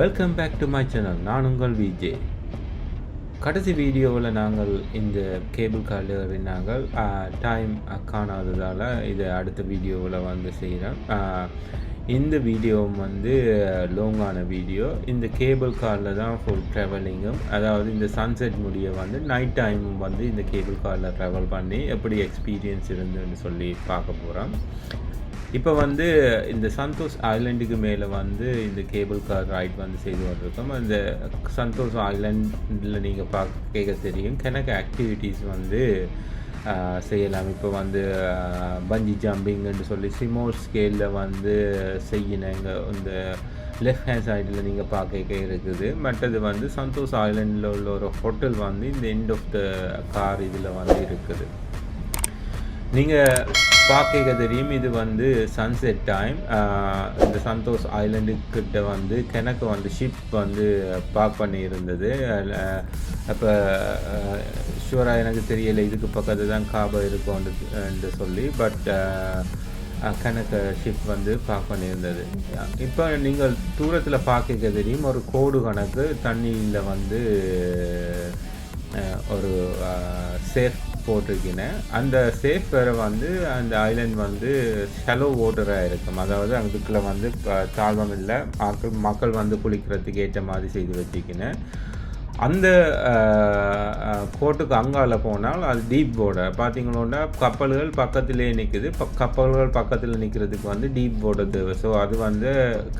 Welcome back to my channel. நான் உங்கள் VJ. கடைசி வீடியோவில் நாங்கள் இந்த கேபிள் கார்டு நாங்கள் டைம் காணாததால் இதை அடுத்த வீடியோவில் வந்து செய்கிறோம். இந்த வீடியோவும் வந்து லாங்கான வீடியோ. இந்த கேபிள் காரில் தான் ஃபுல் ட்ராவலிங்கும், அதாவது இந்த சன்செட் முடிய வந்து நைட் டைமும் வந்து இந்த கேபிள் காரில் ட்ராவல் பண்ணி எப்படி எக்ஸ்பீரியன்ஸ் இருந்துன்னு சொல்லி பார்க்க போகிறோம். இப்போ வந்து இந்த சந்தோஷ் ஐலண்டுக்கு மேலே வந்து இந்த கேபிள் கார் ரைட் வந்து செய்து கொண்டிருக்கோம். அந்த சந்தோஷ் ஐலண்டில் நீங்கள் கேட்க தெரியும் கணக்கு ஆக்டிவிட்டீஸ் வந்து செய்யலாம். இப்போ வந்து பஞ்சி ஜம்பிங்னு சொல்லி சிமோல் ஸ்கேலில் வந்து செய்யணும். இங்கே இந்த லெஃப்ட் ஹேண்ட் சைடில் நீங்கள் பார்க்க இருக்குது. மற்றது வந்து சந்தோஷ் ஐலண்டில் உள்ள ஒரு ஹோட்டல் வந்து இந்த எண்ட் ஆஃப் த கார் இதில் வந்து இருக்குது. நீங்கள் பார்க்க தெரியும் இது வந்து சன்செட் டைம். இந்த சந்தோஷ் ஐலண்டுக்கிட்ட வந்து கிணக்கு வந்து ஷிப் வந்து பார்க் பண்ணி இருந்தது. அப்போ ஷுவராக எனக்கு தெரியலை இதுக்கு பக்கத்து தான் காபா இருக்கும்னு சொல்லி, பட் கணக்கு ஷிப் வந்து பார்க் பண்ணியிருந்தது. இப்போ நீங்கள் தூரத்தில் பார்க்க தெரியும் ஒரு கோடு கணக்கு தண்ணியில் வந்து ஒரு சேஃப் போட்டிருக்கேன். அந்த சேஃப் வேறு வந்து அந்த ஐலண்ட் வந்து ஷலோ வாட்டராக இருக்கும், அதாவது அதுக்குள்ளே வந்து தாழ்வம் இல்லை, மக்கள் வந்து குளிக்கிறதுக்கு ஏற்ற மாதிரி செய்து வச்சுக்கினேன். அந்த கோட்டுக்கு அங்கால போனால் அது டீப் போர்டர் பார்த்தீங்களோன்னா கப்பல்கள் பக்கத்திலே நிற்குது. கப்பல்கள் பக்கத்தில் நிற்கிறதுக்கு வந்து டீப் போர்டர் தேவை. ஸோ அது வந்து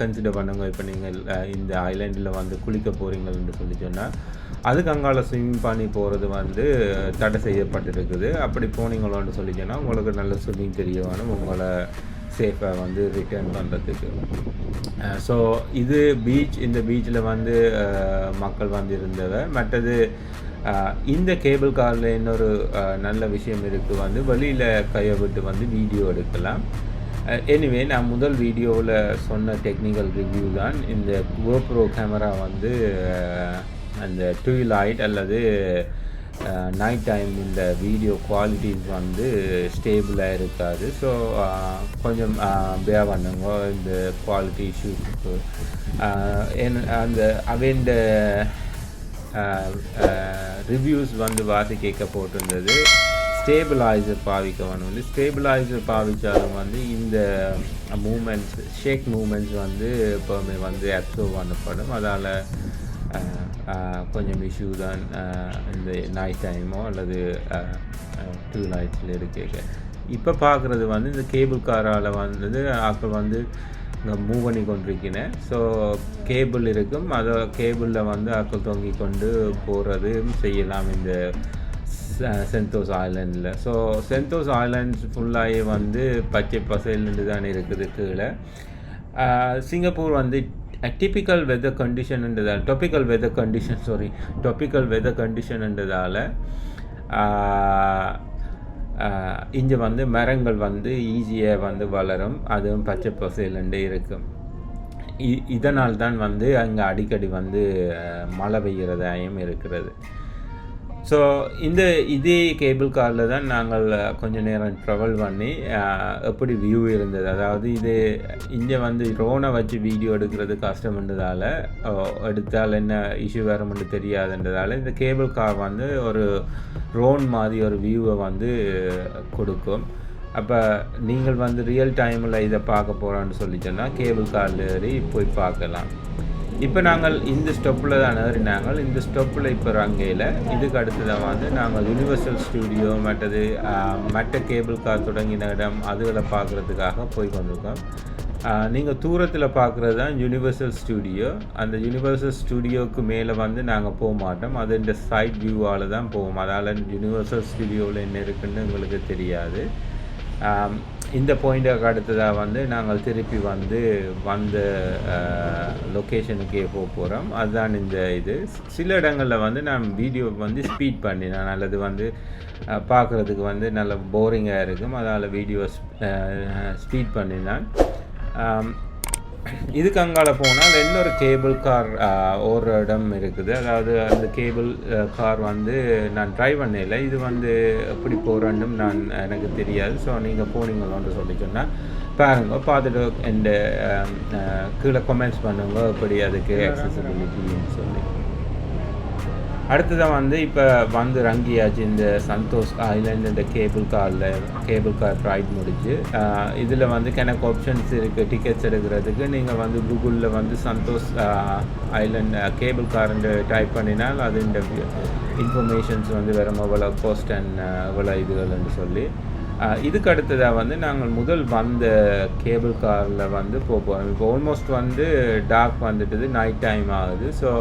கன்சிடர் பண்ணுங்க. இப்போ நீங்கள் இந்த ஐலண்டில் வந்து குளிக்க போகிறீங்கன்னு சொல்லி சொன்னால் அதுக்கு அங்கால ஸ்விம்மிங் பண்ணி போகிறது வந்து தடை செய்யப்பட்டிருக்குது. அப்படி போனீங்களோன்னு சொல்லி சொன்னால் உங்களுக்கு நல்ல ஸ்விம்மிங் தெரிய வேணும் உங்களை சேஃபாக வந்து ரிட்டர்ன் பண்ணுறதுக்கு. ஸோ இது பீச். இந்த பீச்சில் வந்து மக்கள் வந்து இருந்தவை. மற்றது இந்த கேபிள் காரில் இன்னொரு நல்ல விஷயம் இருக்குது, வந்து வெளியில் கையை விட்டு வந்து வீடியோ எடுக்கலாம். எனிவே நான் முதல் வீடியோவில் சொன்ன டெக்னிக்கல் ரிவ்யூ தான். இந்த GoPro கேமரா வந்து அந்த ட்விலைட் அல்லது நைட் டைம் இந்த வீடியோ குவாலிட்டிஸ் வந்து ஸ்டேபிளாக இருக்காது. ஸோ கொஞ்சம் பேர் பண்ணுங்க இந்த குவாலிட்டி இஷ்யூக்கு. அந்த அவன் ரிவ்யூஸ் வந்து வாசி கேட்க போட்டிருந்தது ஸ்டேபிளைசர் பாவிக்க வேணும். ஸ்டேபிளைசர் பாவித்தாலும் வந்து இந்த மூமெண்ட்ஸ் ஷேக் மூமெண்ட்ஸ் வந்து எப்போவுமே வந்து அப்சர்வ் பண்ணப்படும். அதால் கொஞ்சம் இஷ்யூ தான் இந்த நைட் டைமோ அல்லது டூ லைட்ஸில் இருக்க. இப்போ பார்க்குறது வந்து இந்த கேபிள் காரால் வந்து ஆக்கள் வந்து இங்கே மூவ் பண்ணி கொண்டிருக்கிறேன். ஸோ கேபிள் இருக்கும், அதை கேபிளில் வந்து ஆக்கள் தொங்கி கொண்டு போகிறது செய்யலாம் இந்த சென்டோஸ் ஐலண்டில். ஸோ சென்டோஸ் ஐலண்ட்ஸ் ஃபுல்லாகவே வந்து பச்சை பசையிலிருந்து தான் இருக்குது கீழே. சிங்கப்பூர் வந்து டிப்பிக்கல் வெதர் கண்டிஷன்ன்றதால் டாபிக்கல் வெதர் கண்டிஷன்ன்றதால் இங்கே வந்து மரங்கள் வந்து ஈஸியாக வந்து வளரும், அதுவும் பச்சை பசையிலண்டு இருக்கும். இதனால் தான் வந்து அங்கே அடிக்கடி வந்து மழை பெய்கிறதாயும் இருக்கிறது. ஸோ இதே கேபிள் காரில் தான் நாங்கள் கொஞ்சம் நேரம் ட்ராவல் பண்ணி எப்படி வியூ இருந்தது. அதாவது இது இங்கே வந்து ட்ரோனை வச்சு வீடியோ எடுக்கிறது கஷ்டம்ன்றதால எடுத்தால் என்ன இஷ்யூ வரும்னு தெரியாதுன்றதால இந்த கேபிள் கார் வந்து ஒரு ட்ரோன் மாதிரி ஒரு வியூவை வந்து கொடுக்கும். அப்போ நீங்கள் வந்து ரியல் டைமில் இதை பார்க்க போகிறோன்னு சொல்லி சொன்னால் கேபிள் காரில் ஏறி போய் பார்க்கலாம். இப்போ நாங்கள் இந்த ஸ்டெப்பில் தான் ஏறினாங்கள். இந்த ஸ்டெப்பில் இப்போ ரங்கையில் இதுக்கு அடுத்ததான் வந்து நாங்கள் யூனிவர்சல் ஸ்டூடியோ மற்ற கேபிள் கார் தொடங்கின இடம் அதுகளை பார்க்குறதுக்காக போய் கொண்டிருக்கோம். நீங்கள் தூரத்தில் பார்க்குறது தான் யூனிவர்சல் ஸ்டூடியோ. அந்த யூனிவர்சல் ஸ்டூடியோவுக்கு மேலே வந்து நாங்கள் போக மாட்டோம், அது இந்த சைட் வியூவால் தான் போவோம். அதால் யூனிவர்சல் ஸ்டூடியோவில் என்ன இருக்குன்னு உங்களுக்கு தெரியாது. இந்த பாயிண்ட்டுக்கு அடுத்ததாக வந்து நாங்கள் திருப்பி வந்து வந்த லொக்கேஷனுக்கே போகிறோம். அதுதான் இந்த இது. சில இடங்களில் வந்து நான் வீடியோ வந்து ஸ்பீட் பண்ணினேன், அல்லது வந்து பார்க்குறதுக்கு வந்து நல்ல போரிங்காக இருக்கும், அதால் வீடியோ ஸ்பீட் பண்ணினான். இதுக்கு அங்கால போனால் இன்னொரு கேபிள் கார் ஒரு இடம் இருக்குது. அதாவது அந்த கேபிள் கார் வந்து நான் ட்ரை பண்ணல. இது வந்து எப்படி போகிறேன்னும் எனக்கு தெரியாது. ஸோ நீங்கள் போனீங்களோன்னு சொல்லி சொன்னால் பாருங்க, பார்த்துட்டு இந்த கீழே கமெண்ட்ஸ் பண்ணுங்க எப்படி அதுக்கு அக்சசிபிலிட்டின்னு சொல்லி. அடுத்ததான் வந்து இப்போ வந்து ரங்கியாச்சு இந்த சந்தோஷ் ஐலண்ட் இந்த கேபிள் கார் ரைட் முடிச்சு. இதில் வந்து கணக்கு ஆப்ஷன்ஸ் இருக்குது டிக்கெட்ஸ் எடுக்கிறதுக்கு. நீங்கள் வந்து கூகுளில் வந்து சந்தோஷ் ஐலண்ட் கேபிள் கார்ன்னு டைப் பண்ணினால் அது இந்த இன்ஃபர்மேஷன்ஸ் வந்து வேறு எவ்வளோ காஸ்ட் அண்ட் எவ்வளோ இதுகள்னு சொல்லி. இதுக்கு அடுத்ததாக வந்து நாங்கள் முதல் வந்த கேபிள் காரில் வந்து போகிறோம். இப்போ ஆல்மோஸ்ட் வந்து டார்க் வந்துட்டுது, நைட் டைம் ஆகுது. ஸோ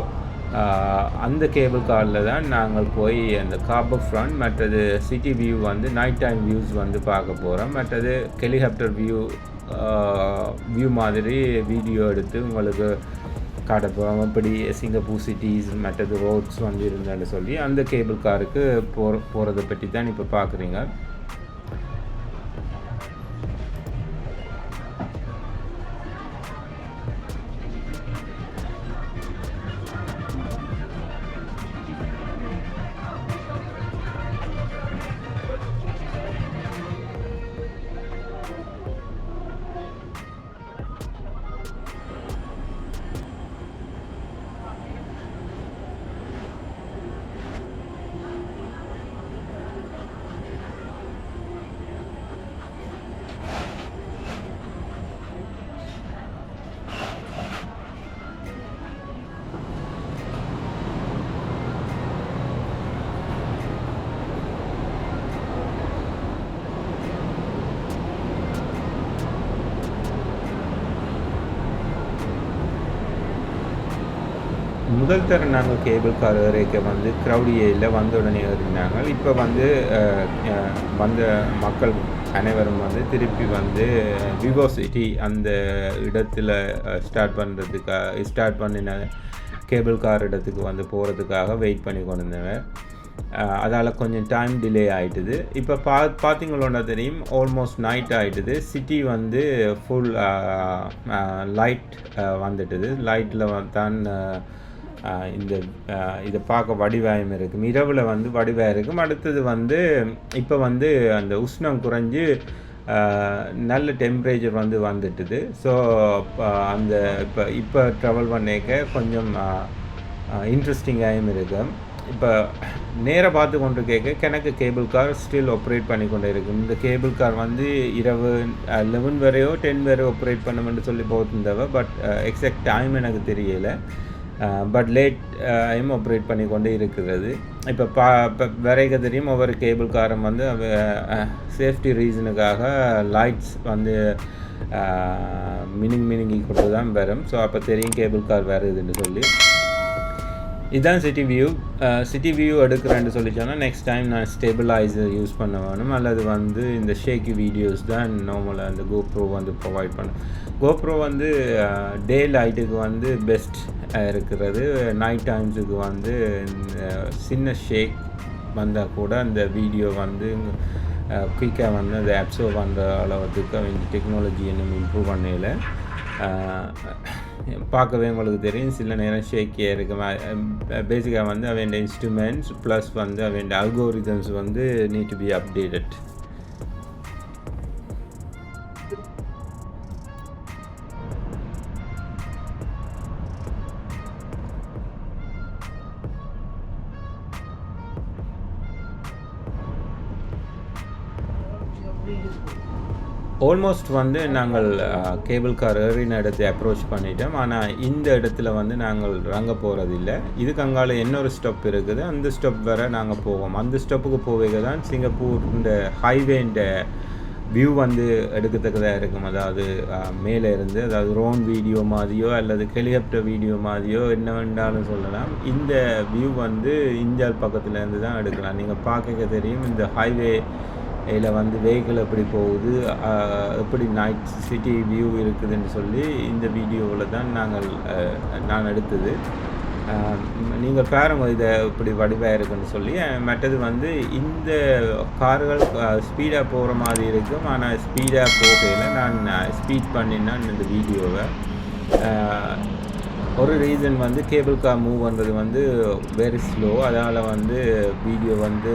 அந்த கேபிள் காரில் தான் நாங்கள் போய் அந்த கார்பர் ஃப்ரண்ட் மற்றது சிட்டி வியூ வந்து நைட் டைம் வியூஸ் வந்து பார்க்க போகிறோம். மற்றது ஹெலிகாப்டர் வியூ மாதிரி வீடியோ எடுத்து உங்களுக்கு காட்ட போகிறோம். இப்படி சிங்கப்பூர் சிட்டிஸ் மற்றது ரோட்ஸ் வந்து இருந்தான்னு சொல்லி அந்த கேபிள் காருக்கு போகிறத பற்றி தான் இப்போ பார்க்குறீங்க. முதல் தர நாங்கள் கேபிள் கார் ஏறிக்க வந்து க்ரௌடி ஏரியில் வந்த உடனே ஏறினாங்க. இப்போ வந்து வந்த மக்கள் அனைவரும் வந்து திருப்பி வந்து விவோ சிட்டி அந்த இடத்துல ஸ்டார்ட் பண்ணின கேபிள் கார் இடத்துக்கு வந்து போகிறதுக்காக வெயிட் பண்ணி கொண்டு இருந்தேன். அதால் கொஞ்சம் டைம் டிலே ஆகிட்டுது. இப்போ பார்த்தீங்களோன்னா தெரியும், ஆல்மோஸ்ட் நைட் ஆகிட்டுது. சிட்டி வந்து ஃபுல் லைட் வந்துட்டுது. லைட்டில் தான் இதை பார்க்க வடிவாயம் இருக்கும். இரவில் வந்து வடிவாயம் இருக்கும். அடுத்தது வந்து இப்போ வந்து அந்த உஷ்ணம் குறைஞ்சி நல்ல டெம்பரேச்சர் வந்து வந்துட்டுது. ஸோ அந்த இப்போ ட்ராவல் பண்ணிக்க கொஞ்சம் இன்ட்ரெஸ்டிங்காகவும் இருக்கும். இப்போ நேராக பார்த்து கொண்டு எனக்கு கேபிள் கார் ஸ்டில் ஆப்ரேட் பண்ணி கொண்டே இருக்கும். இந்த கேபிள் கார் வந்து இரவு 11 வரையோ 10 வரையோ ஆப்ரேட் பண்ணுமென்று சொல்லி போட்டிருந்தவ. பட் எக்ஸாக்ட் டைம் எனக்கு தெரியலை. பட் லேட் டைம் ஆப்ரேட் பண்ணி கொண்டே இருக்கிறது. இப்போ வரைக்க தெரியும், ஒவ்வொரு கேபிள் காரும் வந்து சேஃப்டி ரீசனுக்காக லைட்ஸ் வந்து மினிங்கி கொண்டு தான் வரும். ஸோ அப்போ தெரியும் கேபிள் கார் வருதுன்னு சொல்லி. இதுதான் சிட்டி வியூ எடுக்கிறேன்னு சொல்லி சொன்னால் நெக்ஸ்ட் டைம் நான் ஸ்டெபிளைசர் யூஸ் பண்ண வேணும். அல்லது வந்து இந்த ஷேக்கி வீடியோஸ் தான் நார்மலாக அந்த கோப்ரோ வந்து ப்ரொவைட் பண்ணும். கோப்ரோ வந்து டே லைட்டுக்கு வந்து பெஸ்ட் இருக்கிறது. நைட் டைம்ஸுக்கு வந்து சின்ன ஷேக் வந்தால் கூட அந்த வீடியோ வந்து குயிக்காக வந்து அதை அப்சர்வ் பண்ணுற அளவுக்கு அவங்க டெக்னாலஜி இன்னும் இம்ப்ரூவ் பண்ணல. பார்க்கவே உங்களுக்கு தெரியும் சில நேரம் ஷேக்கியாக இருக்கும். பேசிக்காக வந்து அவன் இன்ஸ்ட்ருமெண்ட்ஸ் ப்ளஸ் வந்து அவன் அல்கோரிதம்ஸ் வந்து need to be updated. Almost வந்து நாங்கள் கேபிள் கார் ஏறின இடத்தை அப்ரோச் பண்ணிட்டோம். ஆனால் இந்த இடத்துல வந்து நாங்கள் இறங்க போகிறதில்லை. இதுக்கு அங்கால இன்னொரு ஸ்டாப் இருக்குது. அந்த ஸ்டாப் வர நாங்கள் போவோம். அந்த ஸ்டாப்புக்கு போவேக தான் சிங்கப்பூர் இந்த ஹைவேண்ட வியூ வந்து எடுக்கத்தக்கதாக இருக்கும். அதாவது மேலே இருந்து, அதாவது ரோன் வீடியோ மாதிரியோ அல்லது ஹெலிகாப்டர் வீடியோ மாதிரியோ என்ன வேண்டாலும் சொல்லலாம். இந்த வியூ வந்து இந்தியாவில் பக்கத்துலேருந்து தான் எடுக்கலாம். நீங்கள் பார்க்க தெரியும் இந்த ஹைவே இதில் வந்து வெஹிக்கிள் எப்படி போகுது, எப்படி நைட் சிட்டி வியூ இருக்குதுன்னு சொல்லி இந்த வீடியோவில் தான் நான் எடுத்தது. நீங்கள் பாருங்க இதை இப்படி வடிவாக இருக்குன்னு சொல்லி. மற்றது வந்து இந்த கார்கள் ஸ்பீடாக போகிற மாதிரி இருக்கும். ஆனால் ஸ்பீடாக போகையில் நான் ஸ்பீட் பண்ணினேன் இந்த வீடியோவை. ஒரு ரீசன் வந்து கேபிள் கார் மூவ் பண்ணுறது வந்து வெரி ஸ்லோ. அதனால் வந்து வீடியோ வந்து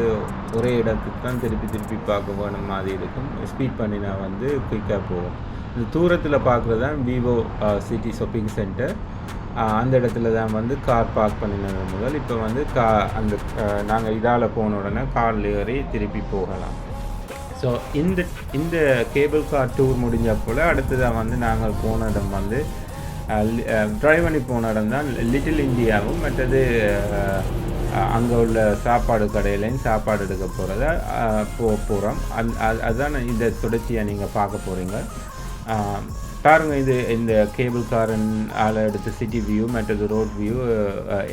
ஒரே இடத்துக்கு தான் திருப்பி திருப்பி பார்க்க வேணும் மாதிரி இருக்கும். ஸ்பீட் பண்ணினா வந்து குயிக்காக போகும். இந்த தூரத்தில் பார்க்குறது தான் விவோ சிட்டி ஷாப்பிங் சென்டர். அந்த இடத்துல தான் வந்து கார் பார்க் பண்ணினது முதல். இப்போ வந்து அந்த நாங்கள் இதால் போன உடனே காரில் ஏறி திருப்பி போகலாம். ஸோ இந்த கேபிள் கார் டூர் முடிஞ்ச போல் அடுத்ததாக வந்து நாங்கள் போன இடம் வந்து ட்ரைவ் பண்ணி போன இடம் தான் லிட்டில் இந்தியாவும். மற்றது அங்கே உள்ள சாப்பாடு கடையிலையும் சாப்பாடு எடுக்க போகிறத போகிறோம். அதுதான் இந்த தொடர்ச்சியாக நீங்கள் பார்க்க போகிறீங்க. பாருங்க, இந்த கேபிள் காரன் ஆள் எடுத்த சிட்டி வியூ மற்றது ரோட் வியூ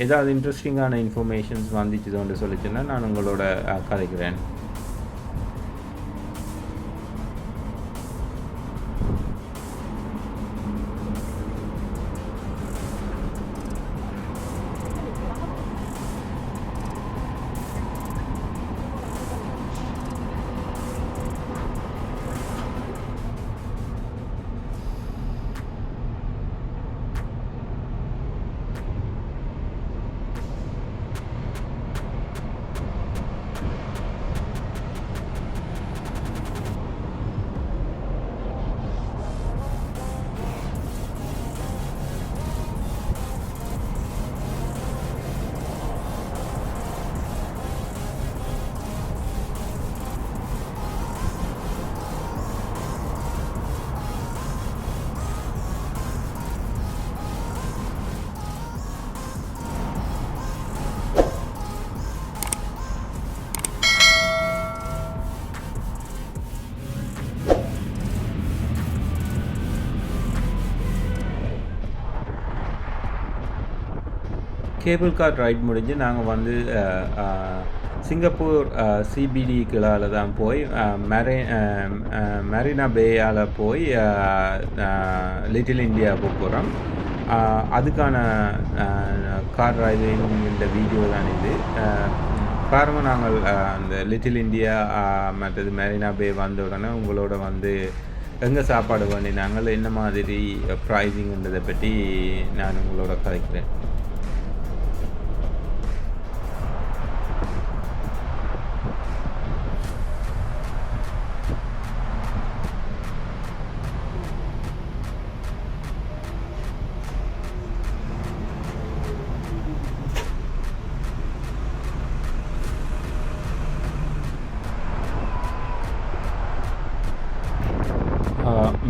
ஏதாவது இன்ட்ரெஸ்டிங்கான இன்ஃபர்மேஷன்ஸ் வந்துச்சுதோன்னு சொல்லிச்சுன்னா நான் உங்களோட கதைக்கிறேன். கேபிள் கார் ரைட் முடிஞ்சு நாங்கள் வந்து சிங்கப்பூர் சிபிடிக்களால் தான் போய் மெரினா பேயால் போய் லிட்டில் இந்தியா போகிறோம். அதுக்கான கார் டிரைவிங் இந்த வீடியோ தான் இது. பாருங்கள், நாங்கள் அந்த லிட்டில் இந்தியா மற்றது மெரினா பே வந்த உடனே உங்களோட வந்து எங்கே சாப்பாடு பண்ணி நாங்கள் என்ன மாதிரி ப்ரைஸிங்ன்றதை பற்றி நான் உங்களோட கதைக்கிறேன்.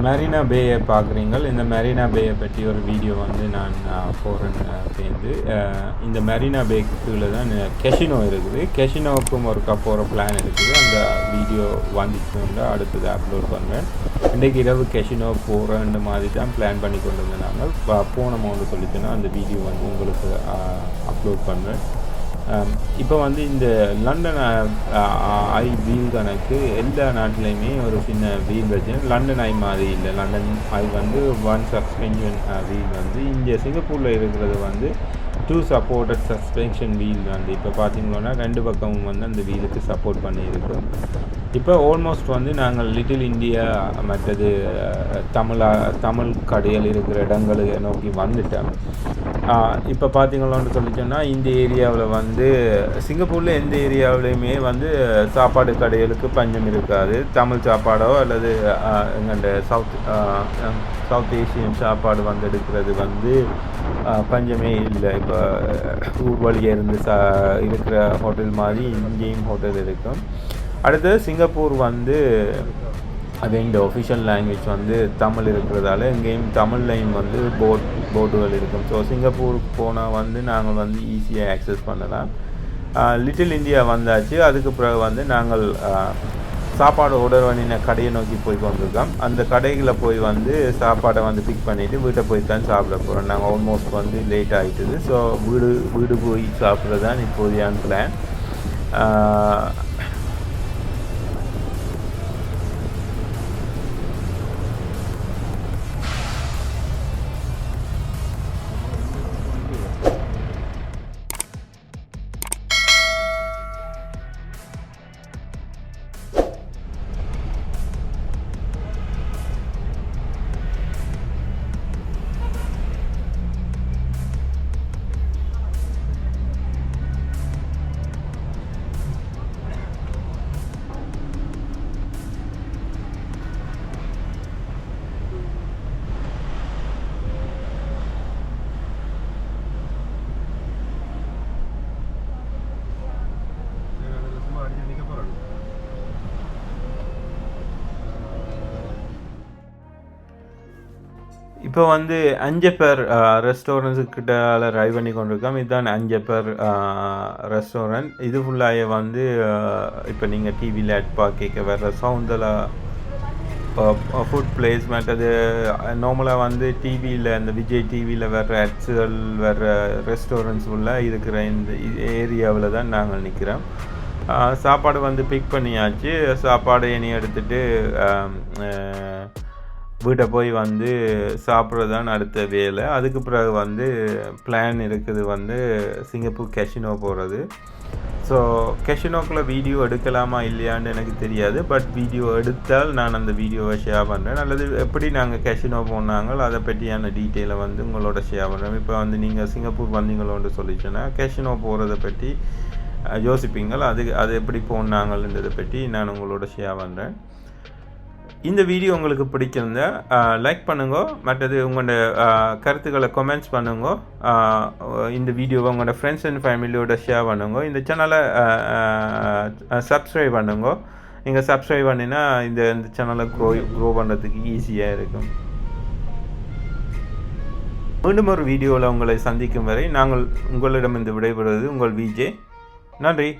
மெரினா பேயை பார்க்குறீங்க. இந்த மெரினா பேயை பற்றி ஒரு வீடியோ வந்து நான் போகிறேன் சேர்ந்து. இந்த மெரினா பேக்கு கீழே தான் கெசினோ இருக்குது. கெசினோவுக்கும் ஒரு போகிற பிளான் இருக்குது. அந்த வீடியோ வந்துச்சுன்னா அடுத்தது அப்லோட் பண்ணுறேன். இன்றைக்கு இரவு கெசினோ போகிறேன்ற மாதிரி தான் பிளான் பண்ணி கொண்டு வந்து நாங்கள் போனோம்னு சொல்லிச்சுன்னா அந்த வீடியோ வந்து உங்களுக்கு அப்லோட் பண்ணுறேன். இப்போ வந்து இந்த லண்டன் ஐ வீல் கணக்கு எல்லா நாட்டிலையுமே ஒரு சின்ன வீல் வச்சு லண்டன் ஐ மாதிரி இல்லை. லண்டன் ஐ வந்து 1 சஸ்பென்ஷன் வீல் வந்து இங்கே சிங்கப்பூரில் இருக்கிறது வந்து 2 சப்போர்ட்டட் சஸ்பென்ஷன் வீல் வந்து இப்போ பார்த்தீங்கன்னா 2 பக்கமும் வந்து அந்த வீலுக்கு சப்போர்ட் பண்ணியிருக்கோம். இப்போ ஆல்மோஸ்ட் வந்து நாங்கள் லிட்டில் இந்தியா மற்றது தமிழ் கடையில் இருக்கிற இடங்களை நோக்கி வந்துட்டோம். இப்போ பார்த்தீங்களான்னு சொல்லிச்சோன்னா இந்த ஏரியாவில் வந்து சிங்கப்பூரில் எந்த ஏரியாவிலையுமே வந்து சாப்பாடு கடைகளுக்கு பஞ்சம் இருக்காது. தமிழ் சாப்பாடோ அல்லது எங்கள்ட சவுத் ஏஷியன் சாப்பாடு வந்து எடுக்கிறது வந்து பஞ்சமே இல்லை. இப்போ ஊர் வழியாக இருந்து இருக்கிற ஹோட்டல் மாதிரி இங்கேயும் ஹோட்டல் இருக்கும். அடுத்து சிங்கப்பூர் வந்து அது இந்த ஒஃபிஷியல் லாங்குவேஜ் வந்து தமிழ் இருக்கிறதால இங்கேயும் தமிழ்லையும் வந்து போர்டுகள் இருக்கும். ஸோ சிங்கப்பூருக்கு போனால் வந்து நாங்கள் வந்து ஈஸியாக ஆக்சஸ் பண்ணலாம். லிட்டில் இந்தியா வந்தாச்சு. அதுக்கு பிறகு வந்து நாங்கள் சாப்பாடு ஆர்டர் பண்ணின கடையை நோக்கி போய் கொண்டிருக்கோம். அந்த கடைகளை போய் வந்து சாப்பாடை வந்து பிக் பண்ணிவிட்டு வீட்டை போய் தான் சாப்பிட போகிறோம். நாங்கள் ஆல்மோஸ்ட் வந்து லேட் ஆகிட்டுது. ஸோ வீடு போய் சாப்பிட்றது தான் இப்போதைய பிளான். இப்போ வந்து 5 பேர் ரெஸ்டாரண்ட்ஸுக்கிட்ட ட்ரைவ் பண்ணி கொண்டிருக்கோம். இதுதான் 5 பேர் ரெஸ்டாரண்ட். இது ஃபுல்லாக வந்து இப்போ நீங்கள் டிவியில் ஆட் பார்க்க வர்ற சவுந்தலா ஃபுட் பிளேஸ் மற்றது நார்மலாக வந்து டிவியில் இந்த விஜய் டிவியில் வர்ற ஆட்ஸுகள் வர்ற ரெஸ்டாரண்ட்ஸ் ஃபுல்லாக இருக்கிற இந்த ஏரியாவில் தான் நாங்கள் நிற்கிறோம். சாப்பாடு வந்து பிக் பண்ணியாச்சு. சாப்பாடு இனி எடுத்துகிட்டு வீட்டை போய் வந்து சாப்பிட்றது தான் அடுத்த வேலை. அதுக்கு பிறகு வந்து பிளான் இருக்குது வந்து சிங்கப்பூர் கேஷினோ போகிறது. ஸோ கேஷினோக்குள்ளே வீடியோ எடுக்கலாமா இல்லையான்னு எனக்கு தெரியாது. பட் வீடியோ எடுத்தால் நான் அந்த வீடியோவை ஷேர் பண்ணுறேன். அல்லது எப்படி நாங்கள் கேஷினோ போனாங்களோ அதை பற்றியான டீட்டெயிலை வந்து உங்களோட ஷேர் பண்ணுறேன். இப்போ வந்து நீங்கள் சிங்கப்பூர் வந்தீங்களோன்னு சொல்லிச்சுன்னா கேஷினோ போகிறத பற்றி யோசிப்பீங்கள். அது எப்படி போனாங்கன்றதை பற்றி நான் உங்களோட ஷேர் பண்ணுறேன். இந்த வீடியோ உங்களுக்கு பிடிச்சிருந்தா லைக் பண்ணுங்க. மற்றது உங்களோட கருத்துக்களை கமெண்ட்ஸ் பண்ணுங்க. இந்த வீடியோவை உங்களோட ஃப்ரெண்ட்ஸ் அண்ட் ஃபேமிலியோட ஷேர் பண்ணுங்க. இந்த சேனலை சப்ஸ்கிரைப் பண்ணுங்க. நீங்கள் சப்ஸ்கிரைப் பண்ணினா இந்த சேனலை க்ரோ பண்ணுறதுக்கு ஈஸியாக இருக்கும். மீண்டும் ஒரு வீடியோவில் உங்களை சந்திக்கும் வரை நாங்கள் உங்களிடமிருந்து விடைபெறுவது உங்கள் விஜே. நன்றி.